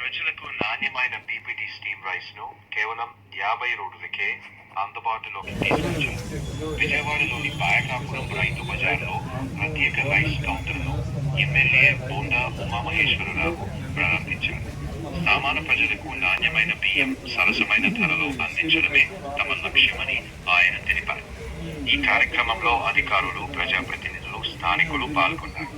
ప్రజలకు నాణ్యమైన BPT steam rice ను కేవలం 50 రూపాయలకే అందుబాటులోకి తీసుకొచ్చారు. విజయవాడలోని బాయకాపురం రైతు బజార్లో ప్రత్యేక రైస్ కౌంటర్ను ఎమ్మెల్యే బోండా ఉమామహేశ్వరరావు ప్రారంభించారు. సామాన్య ప్రజలకు నాణ్యమైన బియ్యం సరసమైన ధరలో అందించడమే తమ లక్ష్యమని ఆయన తెలిపారు. ఈ కార్యక్రమంలో అధికారులు, ప్రజాప్రతినిధులు, స్థానికులు పాల్గొన్నారు.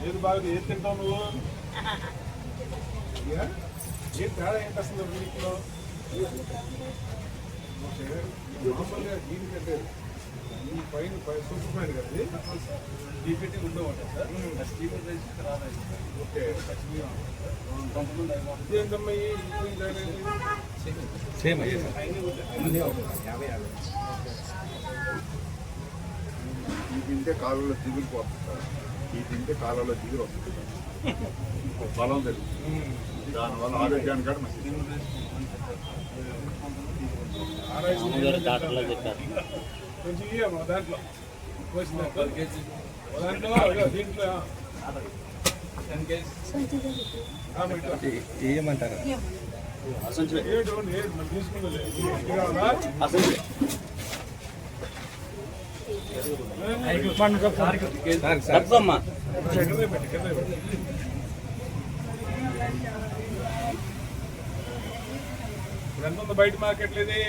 ఏది బాగా ఏది తింటావు నువ్వు? ఏం తేడా ఏంటి అసలు వీటిలో? మామూలుగా దీనికంటే ఈ పైన సూపర్ పైన కదా డీపీటీ ఉండమంట సార్. Steamer rice okay. ఇదేంటమ్మా సేమ్ ఈ తింటే కాలంలో దిగులు పోతుంది సార్. ఈ తింటే కాలంలో దిగులు వస్తుంది, బలం తెలుస్తుంది. దానివల్ల ఆరోగ్యానికి కూడా మంచిది. కొంచెం ఇయ్యమ్మా దాంట్లో దీంట్లో ఏమంటారు? తీసుకుంటే ఎంత ఉంది బయట మార్కెట్లో? ఇది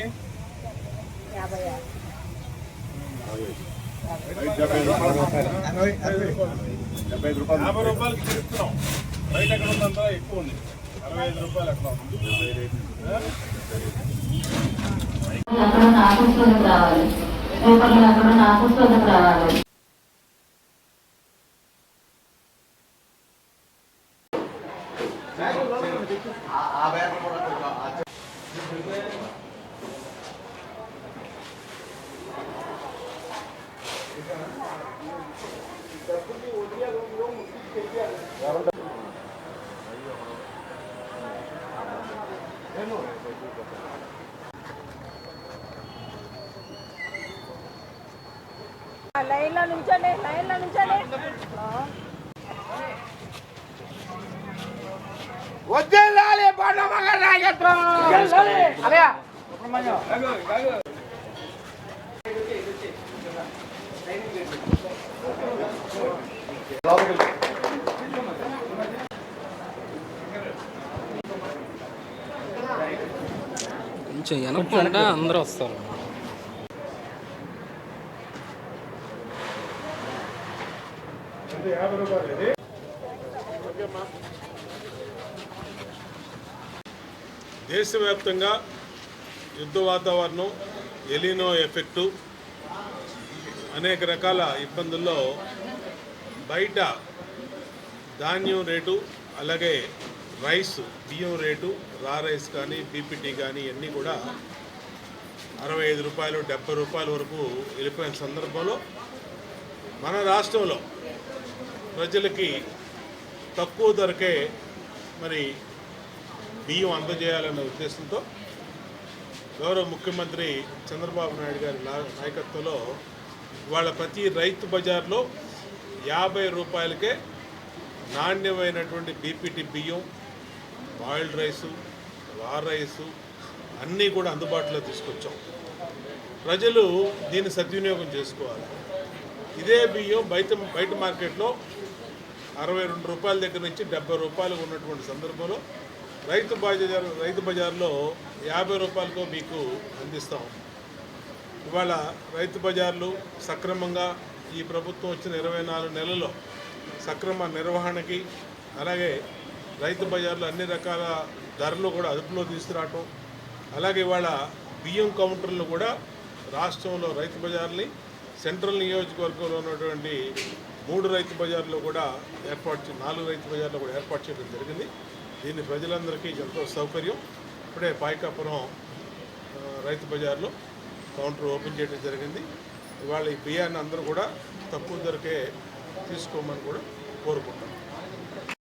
50 రూపాయలకి చెప్తున్నాం. బయట ఎక్కడ ఉందంతా ఎక్కువ ఉంది. 65 రూపాయలు ఎక్కడ ఉంది? లైన్లో నుంచండి, లైన్లో నుంచండి. వద్దేలాలి బండమగ నాయకత్వం. అదే కొంచెం వెనక్కుంటే అందరూ వస్తారు. దేశవ్యాప్తంగా యుద్ధ వాతావరణం, ఎలినో ఎఫెక్టు, అనేక రకాల ఇబ్బందుల్లో బయట ధాన్యం రేటు, అలాగే రైస్ బియ్యం రేటు, రా రైస్ కానీ బీపీటీ కానీ ఇవన్నీ కూడా 65 రూపాయలు 70 రూపాయల వరకు వెళ్ళిపోయిన సందర్భంలో మన రాష్ట్రంలో ప్రజలకి తక్కువ ధరకే మరి బియ్యం అందజేయాలనే ఉద్దేశంతో గౌరవ ముఖ్యమంత్రి చంద్రబాబు నాయుడు గారి నాయకత్వంలో ఇవాళ ప్రతి రైతు బజార్లో 50 రూపాయలకే నాణ్యమైనటువంటి బీపీటీ బియ్యం, బాయిల్డ్ రైసు, రా రైసు అన్నీ కూడా అందుబాటులో తీసుకొచ్చాం. ప్రజలు దీన్ని సద్వినియోగం చేసుకోవాలి. ఇదే బియ్యం బయట మార్కెట్లో 62 రూపాయల దగ్గర నుంచి 70 రూపాయలు ఉన్నటువంటి సందర్భంలో రైతు బజార్లో 50 రూపాయలతో మీకు అందిస్తాం. ఇవాళ రైతు బజార్లు సక్రమంగా ఈ ప్రభుత్వం వచ్చిన 24 నెలల్లో సక్రమ నిర్వహణకి, అలాగే రైతు బజార్లు అన్ని రకాల ధరలు కూడా అదుపులో తీసుకురావటం, అలాగే ఇవాళ బియ్యం కౌంటర్లు కూడా రాష్ట్రంలో రైతు బజార్ని సెంట్రల్ నియోజకవర్గంలో ఉన్నటువంటి 3 రైతు బజార్లో కూడా 4 రైతు బజార్లో కూడా ఏర్పాటు చేయడం జరిగింది. దీన్ని ప్రజలందరికీ ఎంతో సౌకర్యం. ఇప్పుడే పాయకాపురం రైతు బజార్లో కౌంటర్ ఓపెన్ చేయడం జరిగింది. ఇవాళ ఈ బియ్యాన్ని అందరూ కూడా తక్కువ ధరకే తీసుకోమని కూడా కోరుకుంటాం.